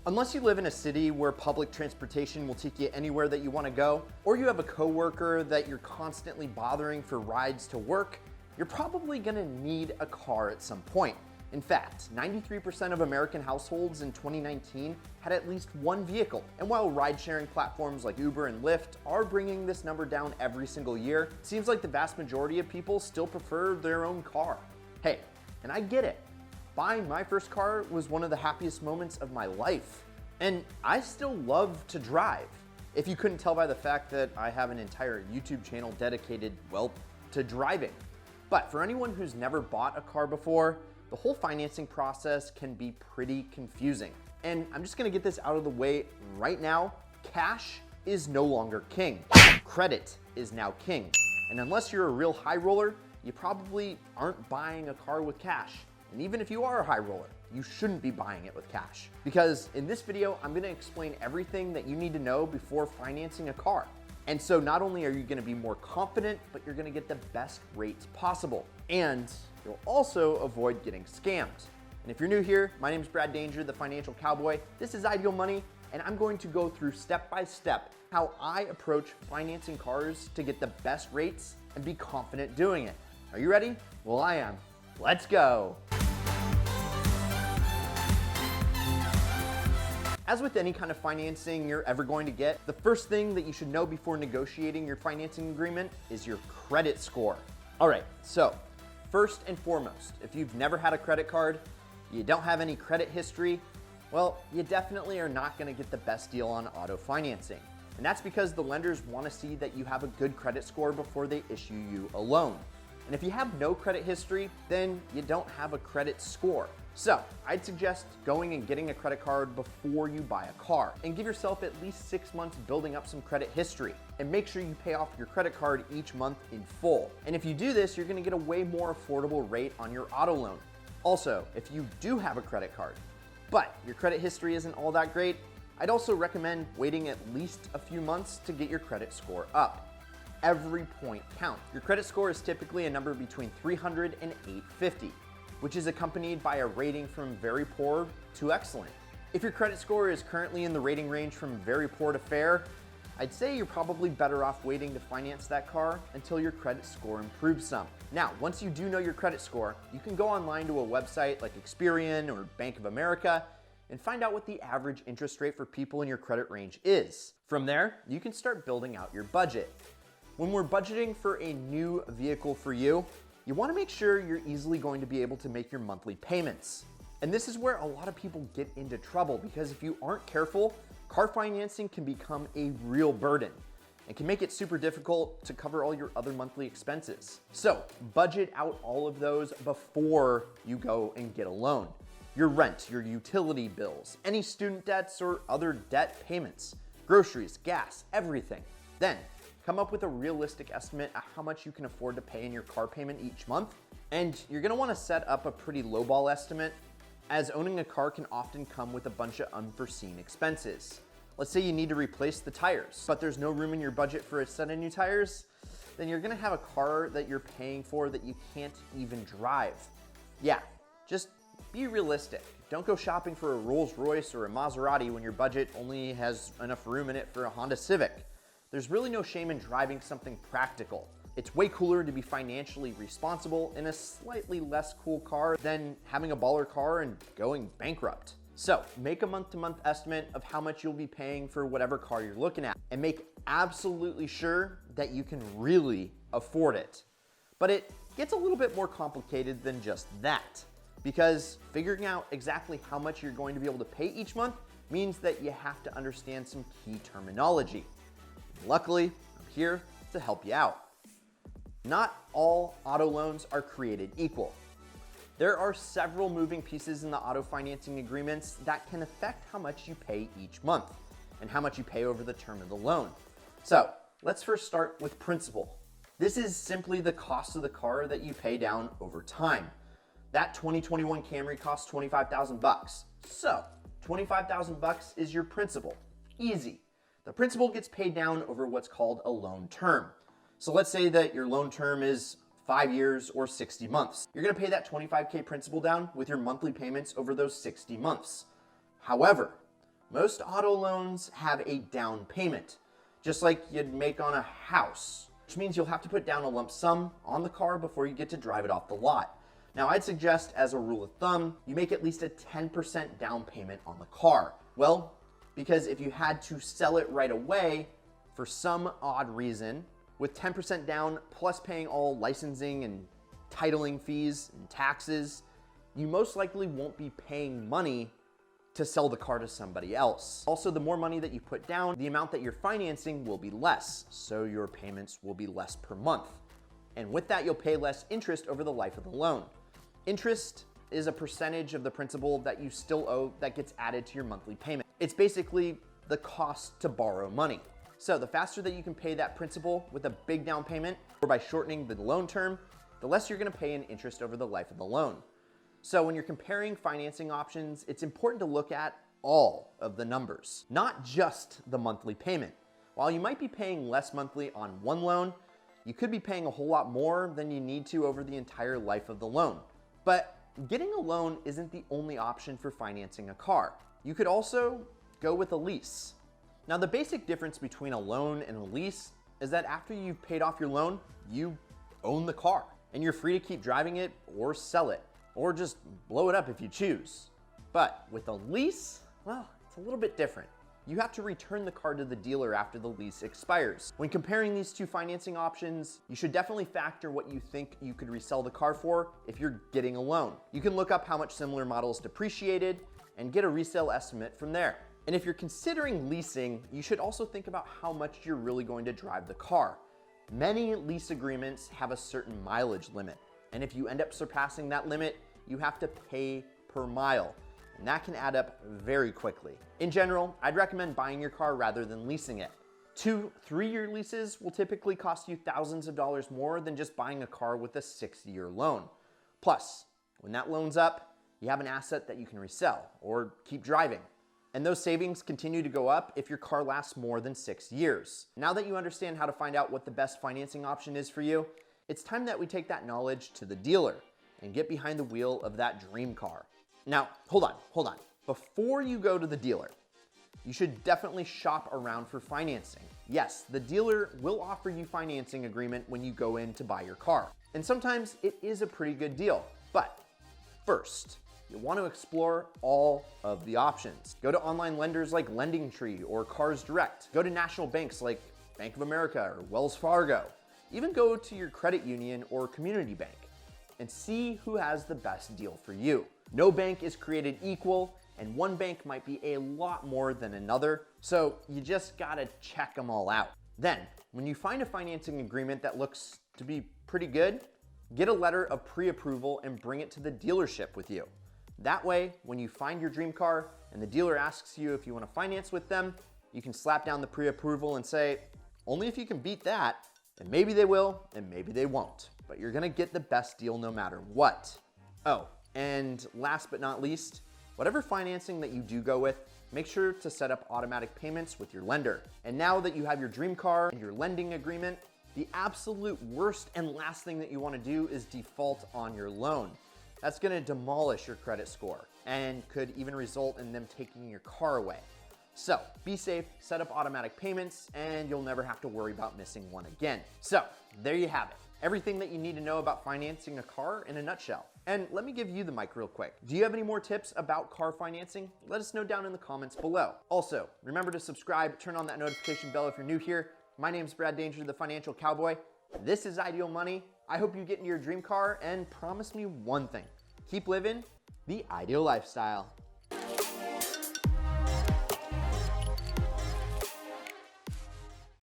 Unless you live in a city where public transportation will take you anywhere that you want to go, or you have a coworker that you're constantly bothering for rides to work, you're probably going to need a car at some point. In fact, 93% of American households in 2019 had at least one vehicle. And while ride-sharing platforms like Uber and Lyft are bringing this number down every single year, it seems like the vast majority of people still prefer their own car. Hey, and I get it. Buying my first car was one of the happiest moments of my life. And I still love to drive. If you couldn't tell by the fact that I have an entire YouTube channel dedicated, well, to driving. But for anyone who's never bought a car before, the whole financing process can be pretty confusing. And I'm just gonna get this out of the way right now. Cash is no longer king. Credit is now king. And unless you're a real high roller, you probably aren't buying a car with cash. And even if you are a high roller, you shouldn't be buying it with cash. Because in this video, I'm gonna explain everything that you need to know before financing a car. And so not only are you gonna be more confident, but you're gonna get the best rates possible. And you'll also avoid getting scammed. And if you're new here, my name is Brad Danger, the Financial Cowboy. This is Ideal Money, and I'm going to go through step by step how I approach financing cars to get the best rates and be confident doing it. Are you ready? Well, I am. Let's go. As with any kind of financing you're ever going to get, the first thing that you should know before negotiating your financing agreement is your credit score. All right, so first and foremost, if you've never had a credit card, you don't have any credit history, well, you definitely are not gonna get the best deal on auto financing. And that's because the lenders wanna see that you have a good credit score before they issue you a loan. And if you have no credit history, then you don't have a credit score. So I'd suggest going and getting a credit card before you buy a car and give yourself at least 6 months building up some credit history, and make sure you pay off your credit card each month in full. And if you do this, you're gonna get a way more affordable rate on your auto loan. Also, if you do have a credit card, but your credit history isn't all that great, I'd also recommend waiting at least a few months to get your credit score up. Every point counts. Your credit score is typically a number between 300 and 850. Which is accompanied by a rating from very poor to excellent. If your credit score is currently in the rating range from very poor to fair, I'd say you're probably better off waiting to finance that car until your credit score improves some. Now, once you do know your credit score, you can go online to a website like Experian or Bank of America and find out what the average interest rate for people in your credit range is. From there, you can start building out your budget. When we're budgeting for a new vehicle for you, you want to make sure you're easily going to be able to make your monthly payments. And this is where a lot of people get into trouble, because if you aren't careful, car financing can become a real burden and can make it super difficult to cover all your other monthly expenses. So budget out all of those before you go and get a loan. Your rent, your utility bills, any student debts or other debt payments, groceries, gas, everything. Then come up with a realistic estimate of how much you can afford to pay in your car payment each month. And you're gonna wanna set up a pretty lowball estimate, as owning a car can often come with a bunch of unforeseen expenses. Let's say you need to replace the tires, but there's no room in your budget for a set of new tires, then you're gonna have a car that you're paying for that you can't even drive. Yeah, just be realistic. Don't go shopping for a Rolls Royce or a Maserati when your budget only has enough room in it for a Honda Civic. There's really no shame in driving something practical. It's way cooler to be financially responsible in a slightly less cool car than having a baller car and going bankrupt. So make a month-to-month estimate of how much you'll be paying for whatever car you're looking at, and make absolutely sure that you can really afford it. But it gets a little bit more complicated than just that, because figuring out exactly how much you're going to be able to pay each month means that you have to understand some key terminology. Luckily, I'm here to help you out. Not all auto loans are created equal. There are several moving pieces in the auto financing agreements that can affect how much you pay each month and how much you pay over the term of the loan. So let's first start with principal. This is simply the cost of the car that you pay down over time. That 2021 Camry costs $25,000. So $25,000 is your principal. Easy. The principal gets paid down over what's called a loan term. So let's say that your loan term is 5 years or 60 months. You're gonna pay that $25K principal down with your monthly payments over those 60 months. However, Most auto loans have a down payment, just like you'd make on a house, which means you'll have to put down a lump sum on the car before you get to drive it off the lot. Now, I'd suggest, as a rule of thumb, you make at least a 10% down payment on the car. Well, because if you had to sell it right away for some odd reason, with 10% down plus paying all licensing and titling fees and taxes, you most likely won't be paying money to sell the car to somebody else. Also, the more money that you put down, the amount that you're financing will be less, so your payments will be less per month. And with that, you'll pay less interest over the life of the loan. Interest is a percentage of the principal that you still owe that gets added to your monthly payment. It's basically the cost to borrow money. So the faster that you can pay that principal with a big down payment, or by shortening the loan term, the less you're gonna pay in interest over the life of the loan. So when you're comparing financing options, it's important to look at all of the numbers, not just the monthly payment. While you might be paying less monthly on one loan, you could be paying a whole lot more than you need to over the entire life of the loan. But getting a loan isn't the only option for financing a car. You could also go with a lease. Now, the basic difference between a loan and a lease is that after you've paid off your loan, you own the car and you're free to keep driving it or sell it or just blow it up if you choose. But with a lease, well, it's a little bit different. You have to return the car to the dealer after the lease expires. When comparing these two financing options, you should definitely factor what you think you could resell the car for if you're getting a loan. You can look up how much similar models depreciated and get a resale estimate from there. And if you're considering leasing, you should also think about how much you're really going to drive the car. Many lease agreements have a certain mileage limit, and if you end up surpassing that limit, you have to pay per mile. And that can add up very quickly. In general, I'd recommend buying your car rather than leasing it. 2-3-year leases will typically cost you thousands of dollars more than just buying a car with a 6-year loan. Plus, when that loan's up, you have an asset that you can resell or keep driving. And those savings continue to go up if your car lasts more than 6 years. Now that you understand how to find out what the best financing option is for you, it's time that we take that knowledge to the dealer and get behind the wheel of that dream car. Now, hold on. Before you go to the dealer, you should definitely shop around for financing. Yes, the dealer will offer you financing agreement when you go in to buy your car. And sometimes it is a pretty good deal. But first, you'll want to explore all of the options. Go to online lenders like LendingTree or Cars Direct. Go to national banks like Bank of America or Wells Fargo. Even go to your credit union or community bank and see who has the best deal for you. No bank is created equal, and one bank might be a lot more than another, so you just gotta check them all out. Then, when you find a financing agreement that looks to be pretty good, get a letter of pre-approval and bring it to the dealership with you. That way, when you find your dream car and the dealer asks you if you wanna finance with them, you can slap down the pre-approval and say, only if you can beat that, and maybe they will, and maybe they won't. But you're gonna get the best deal no matter what. Oh, and last but not least, whatever financing that you do go with, make sure to set up automatic payments with your lender. And now that you have your dream car and your lending agreement, the absolute worst and last thing that you wanna do is default on your loan. That's gonna demolish your credit score and could even result in them taking your car away. So be safe, set up automatic payments, and you'll never have to worry about missing one again. So there you have it. Everything that you need to know about financing a car in a nutshell. And let me give you the mic real quick. Do you have any more tips about car financing? Let us know down in the comments below. Also, remember to subscribe, turn on that notification bell if you're new here. My name's Brad Danger, the Financial Cowboy. This is Ideal Money. I hope you get into your dream car and promise me one thing. Keep living the ideal lifestyle.